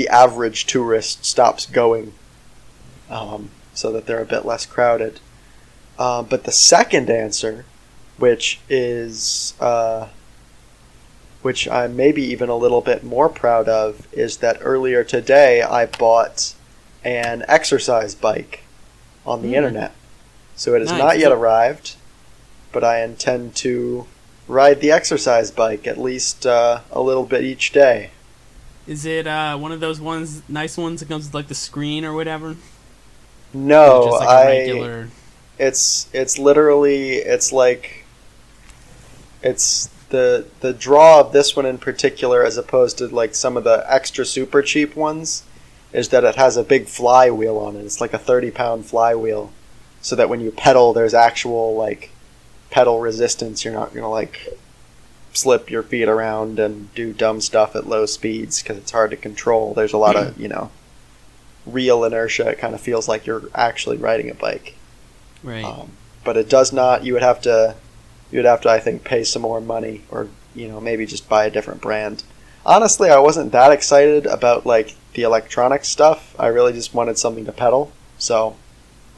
average tourist stops going, so that they're a bit less crowded. But the second answer, which is which I'm maybe even a little bit more proud of, is that earlier today I bought an exercise bike on the internet. So it has not yet arrived, but I intend to ride the exercise bike at least a little bit each day. Is it one of those nice ones that comes with like the screen or whatever? No, just like a regular... It's literally, it's like, it's the draw of this one in particular, as opposed to like some of the extra super cheap ones, is that it has a big flywheel on it. It's like a 30-pound flywheel, so that when you pedal, there's actual like pedal resistance. You're not gonna like slip your feet around and do dumb stuff at low speeds because it's hard to control. There's a lot of real inertia. It kind of feels like you're actually riding a bike. Right. But it does not. You would have to, I think, pay some more money, or maybe just buy a different brand. Honestly, I wasn't that excited about like the electronic stuff. I really just wanted something to pedal. So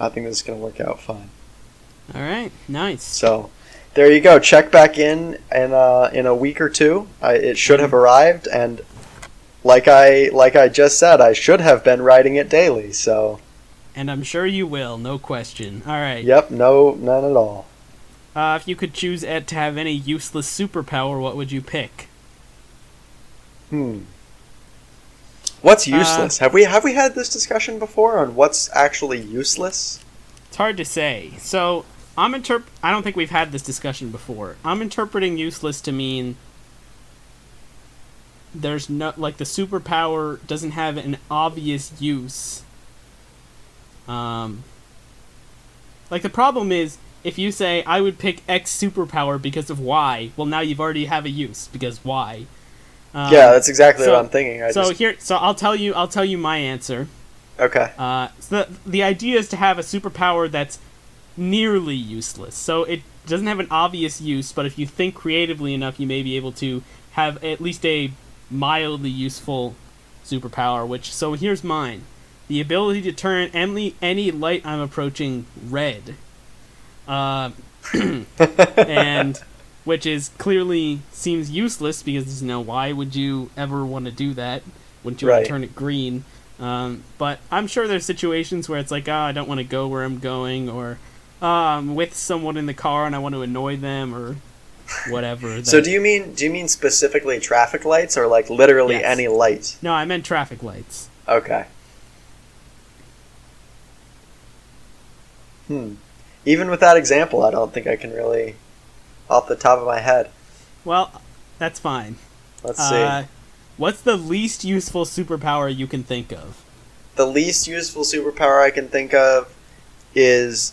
I think this is going to work out fine. All right. Nice. So there you go. Check back in a week or two. It should have arrived, and like I just said, I should have been riding it daily. So. And I'm sure you will, no question. All right. Yep. No, none at all. If you could choose, Ed, to have any useless superpower, what would you pick? What's useless? Have we had this discussion before on what's actually useless? It's hard to say. So I don't think we've had this discussion before. I'm interpreting useless to mean there's no, like, the superpower doesn't have an obvious use. Like, the problem is, if you say, I would pick X superpower because of Y, well, now you've already have a use, because Y. Yeah, that's exactly what I'm thinking. So I'll tell you my answer. Okay. So the idea is to have a superpower that's nearly useless. So it doesn't have an obvious use, but if you think creatively enough, you may be able to have at least a mildly useful superpower. So here's mine. The ability to turn any light I'm approaching red. And which is clearly seems useless because why would you ever want to do that? Wouldn't you want to turn it green? But I'm sure there's situations where it's like, I don't want to go where I'm going, or I'm with someone in the car and I want to annoy them, or whatever. So do you mean specifically traffic lights, or like literally any light? No, I meant traffic lights. Okay. Even with that example, I don't think I can really, off the top of my head. Well, that's fine. Let's see. What's the least useful superpower you can think of? The least useful superpower I can think of is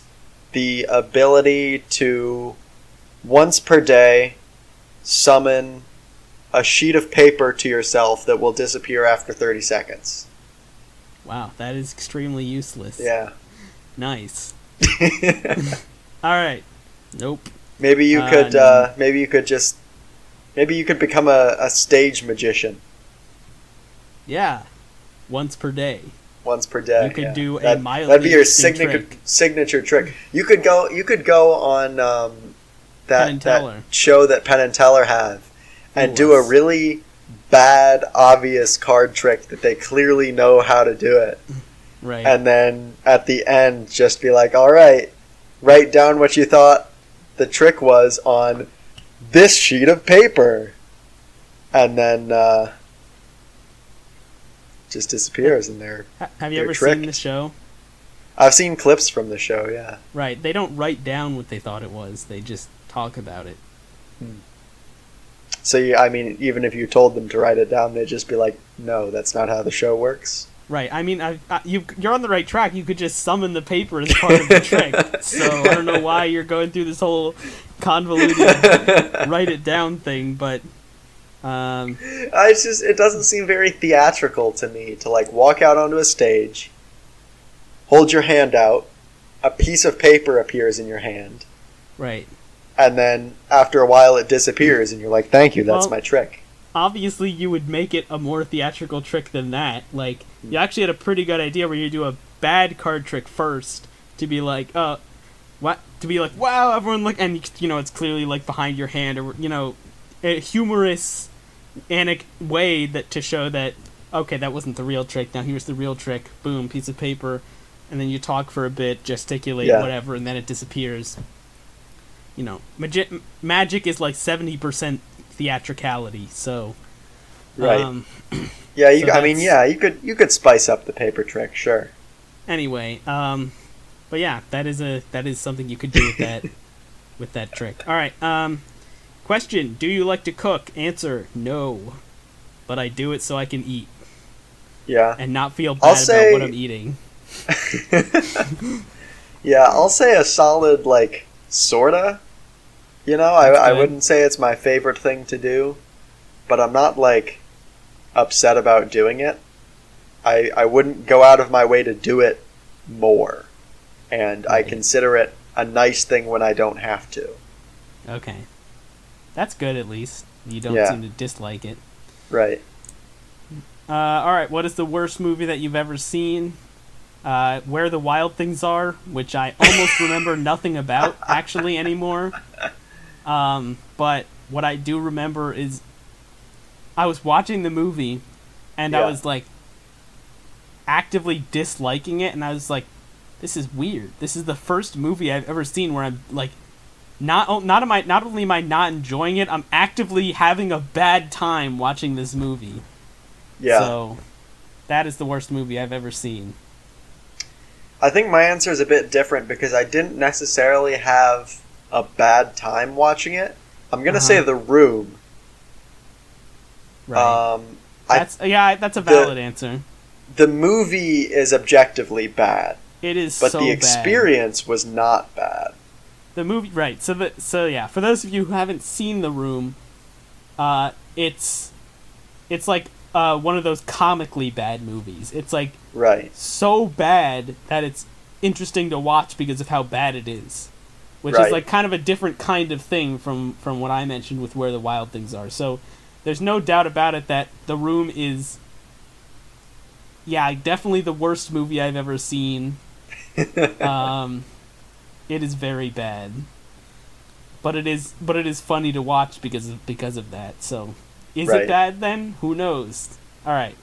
the ability to, once per day, summon a sheet of paper to yourself that will disappear after 30 seconds. Wow, that is extremely useless. Yeah. Nice. All right. Nope. Maybe you could become a stage magician. Yeah. Once per day. Once per day. You could do a mildly that'd be your trick. signature trick. You could go on that show that Penn and Teller have and do a really bad, obvious card trick that they clearly know how to do it. Right. And then at the end, just be like, all right, write down what you thought the trick was on this sheet of paper. And then just disappears in their Have you ever seen the show? I've seen clips from the show, yeah. Right. They don't write down what they thought it was. They just talk about it. So, even if you told them to write it down, they'd just be like, no, that's not how the show works. Right. I mean, you're on the right track. You could just summon the paper as part of the trick. So I don't know why you're going through this whole convoluted write it down thing, but it doesn't seem very theatrical to me to like walk out onto a stage, hold your hand out, a piece of paper appears in your hand. Right. And then after a while it disappears and you're like, thank you, that's my trick. Obviously, you would make it a more theatrical trick than that. Like, you actually had a pretty good idea where you do a bad card trick first to be like, what to be like, wow, everyone look, and it's clearly like behind your hand, or a humorous way that to show that okay, that wasn't the real trick. Now here's the real trick. Boom, piece of paper, and then you talk for a bit, gesticulate, whatever, and then it disappears. Magic is like 70% theatricality, so. Right. Yeah, you could spice up the paper trick, sure. Anyway, but yeah, that is something you could do with that trick. All right. Question: do you like to cook? Answer: no, but I do it so I can eat. Yeah. And not feel bad about what I'm eating. Yeah, I'll say a solid sorta. I wouldn't say it's my favorite thing to do, but I'm not upset about doing it. I wouldn't go out of my way to do it more, and I consider it a nice thing when I don't have to. Okay. That's good, at least. You don't seem to dislike it. Right. Alright, what is the worst movie that you've ever seen? Where the Wild Things Are, which I almost remember nothing about, actually, anymore. But what I do remember is I was watching the movie, and I was, actively disliking it, and I was like, this is weird. This is the first movie I've ever seen where I'm, not only am I not enjoying it, I'm actively having a bad time watching this movie. Yeah. So, that is the worst movie I've ever seen. I think my answer is a bit different because I didn't necessarily have a bad time watching it. I'm going to say The Room. Right. That's a valid answer. The movie is objectively bad. It is but so the bad. experience was not bad. The movie, right. So yeah, for those of you who haven't seen The Room, it's like one of those comically bad movies. It's so bad that it's interesting to watch because of how bad it is. Which is kind of a different kind of thing from what I mentioned with Where the Wild Things Are. So there's no doubt about it that The Room is definitely the worst movie I've ever seen. It is very bad. But it is funny to watch because of that. So is it bad then? Who knows? Alright.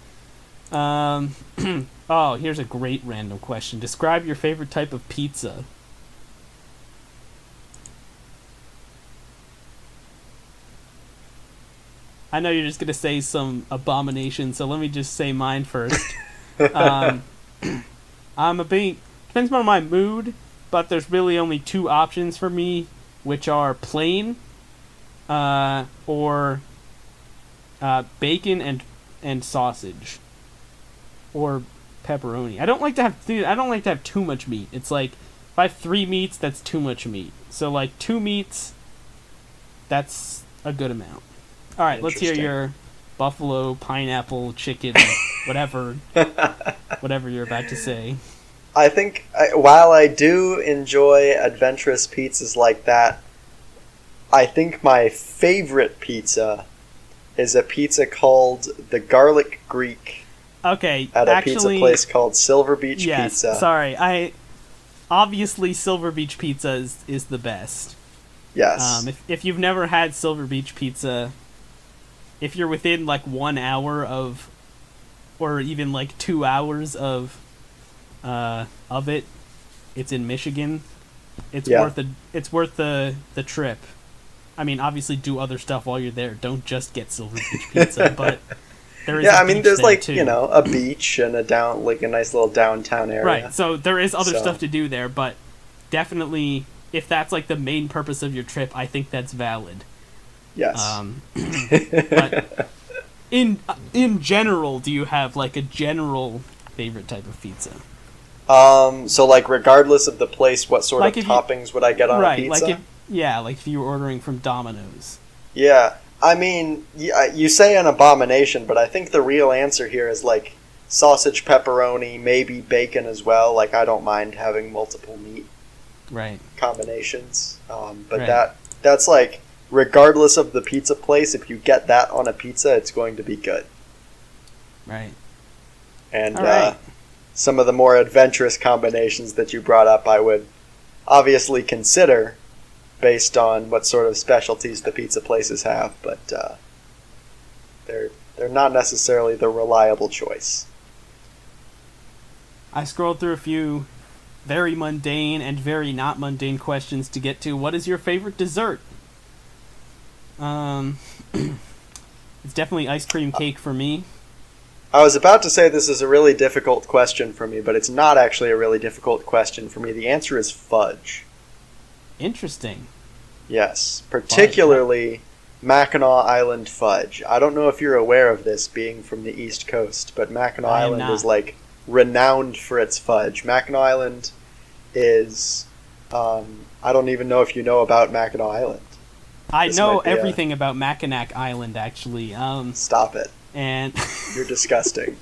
Oh, here's a great random question. Describe your favorite type of pizza. I know you're just going to say some abomination, so let me just say mine first. I'm depends on my mood, but there's really only two options for me, which are plain, or bacon and sausage, or pepperoni. I don't like to have too much meat. It's like if I have 3 meats, that's too much meat. So 2 meats, that's a good amount. All right, let's hear your buffalo, pineapple, chicken, whatever you're about to say. I think while I do enjoy adventurous pizzas like that, I think my favorite pizza is a pizza called the Garlic Greek. Okay, at a pizza place called Silver Beach Pizza. Sorry, obviously Silver Beach Pizza is the best. Yes. If you've never had Silver Beach Pizza, if you're within 1 hour of, or even 2 hours of it, it's in Michigan. It's worth the trip. I mean, obviously do other stuff while you're there. Don't just get Silver Beach Pizza, but there is there's too. A beach and a nice little downtown area. Right. So there is other stuff to do there, but definitely if that's the main purpose of your trip, I think that's valid. Yes. But in general, do you have a general favorite type of pizza? So regardless of the place, what sort of toppings would I get on a pizza? If you were ordering from Domino's. Yeah, I mean, you say an abomination, but I think the real answer here is sausage, pepperoni, maybe bacon as well. I don't mind having multiple meat combinations. But that's regardless of the pizza place, if you get that on a pizza, it's going to be good. Right. And some of the more adventurous combinations that you brought up, I would obviously consider based on what sort of specialties the pizza places have, but they're not necessarily the reliable choice. I scrolled through a few very mundane and very not mundane questions to get to what is your favorite dessert? It's definitely ice cream cake for me. I was about to say this is a really difficult question for me, but it's not actually a really difficult question for me. The answer is fudge. Interesting. Yes, particularly Mackinac Island fudge. I don't know if you're aware of this, being from the East Coast, but Mackinac Island is like renowned for its fudge. Mackinac Island is... I don't even know if you know about Mackinac Island. I know everything about Mackinac Island, actually. Stop it. And you're disgusting.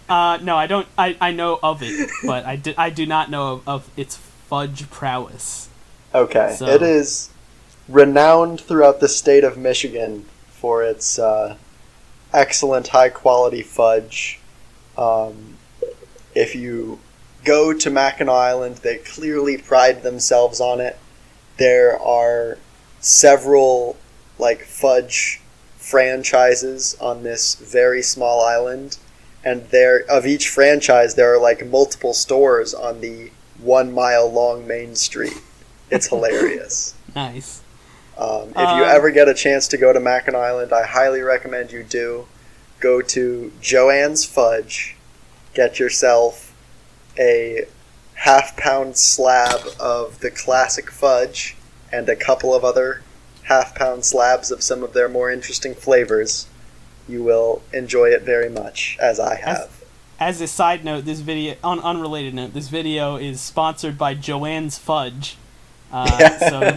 No, I don't. I know of it, but I do not know of its fudge prowess. Okay, so. It is renowned throughout the state of Michigan for its excellent high-quality fudge. If you go to Mackinac Island, they clearly pride themselves on it. There are several fudge franchises on this very small island, and of each franchise there are multiple stores on the 1 mile long main street. It's hilarious. Nice. If you ever get a chance to go to Mackinac Island, I highly recommend you do. Go to Joanne's Fudge, get yourself a half-pound slab of the classic fudge and a couple of other half-pound slabs of some of their more interesting flavors. You will enjoy it very much, as I have. As a side note, this video, on unrelated note, this video is sponsored by Joanne's Fudge. So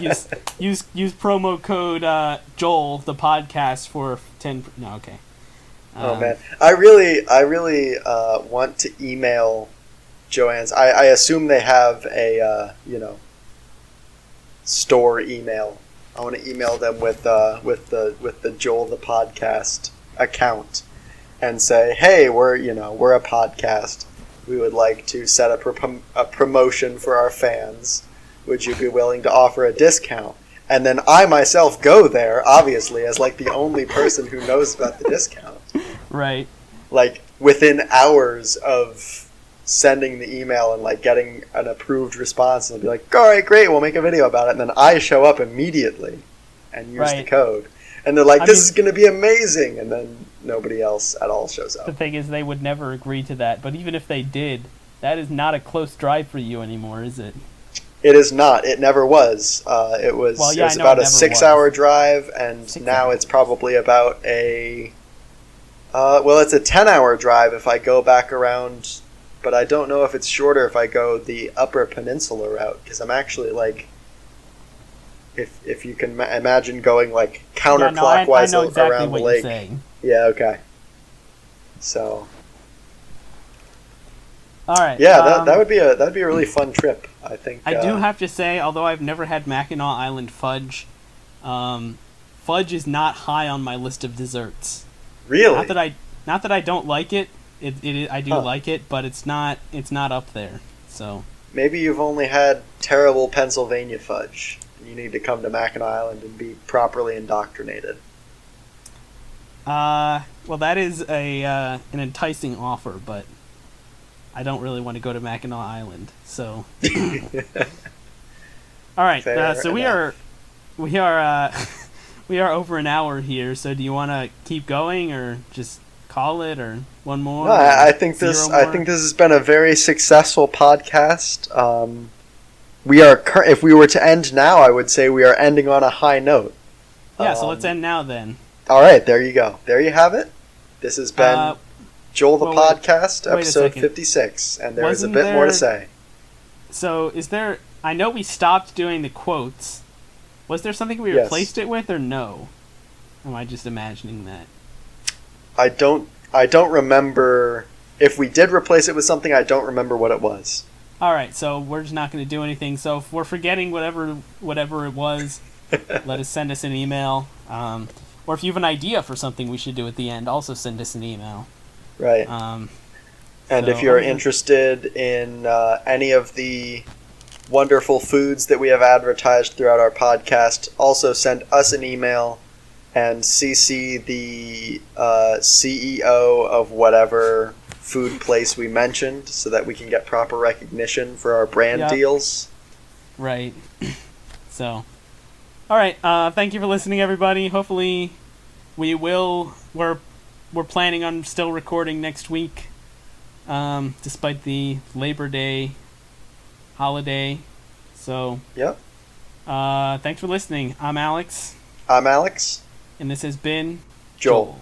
use promo code Joel the podcast for 10. No, okay. Oh man, I really want to email Joanne's. I assume they have a store email. I want to email them with the Joel the podcast account and say, hey, we're a podcast. We would like to set up a promotion for our fans. Would you be willing to offer a discount? And then I myself go there, obviously, as the only person who knows about the discount. Right. Within hours of sending the email and getting an approved response, and they'll be all right, great, we'll make a video about it. And then I show up immediately and use the code. And they're this is going to be amazing. And then nobody else at all shows up. The thing is, they would never agree to that. But even if they did, that is not a close drive for you anymore, is it? It is not. It never was. It was about a 6-hour drive, and now it's probably about a... it's a 10-hour drive if I go back around, but I don't know if it's shorter if I go the Upper Peninsula route, because I'm actually if you can imagine going counterclockwise I know exactly around what the lake. You're saying. Yeah. Okay. So. All right. Yeah, that would be a really fun trip. I think. I do have to say, although I've never had Mackinac Island fudge, fudge is not high on my list of desserts. Really? Not that I don't like it. I do like it, but it's not up there. So maybe you've only had terrible Pennsylvania fudge. You need to come to Mackinac Island and be properly indoctrinated. Well, that is an enticing offer, but I don't really want to go to Mackinac Island. So, all right. So we are over an hour here. So do you want to keep going or just call it or one more? No, I think this has been a very successful podcast. If we were to end now, I would say we are ending on a high note. Yeah, so let's end now then. All right, there you go. There you have it. This has been Joel the Podcast, episode 56, and there is a bit more to say. So, I know we stopped doing the quotes. Was there something we replaced it with, or no? Or am I just imagining that? I don't remember. If we did replace it with something, I don't remember what it was. All right, so we're just not going to do anything. So if we're forgetting whatever it was, let us send us an email. Or if you have an idea for something we should do at the end, also send us an email. Right. And if you're interested in any of the wonderful foods that we have advertised throughout our podcast, also send us an email and CC the CEO of whatever food place we mentioned so that we can get proper recognition for our brand deals. Right. So, all right. Thank you for listening, everybody. Hopefully, we're planning on still recording next week, despite the Labor Day holiday. So, yep. Thanks for listening. I'm Alex. I'm Alex. And this has been Joel.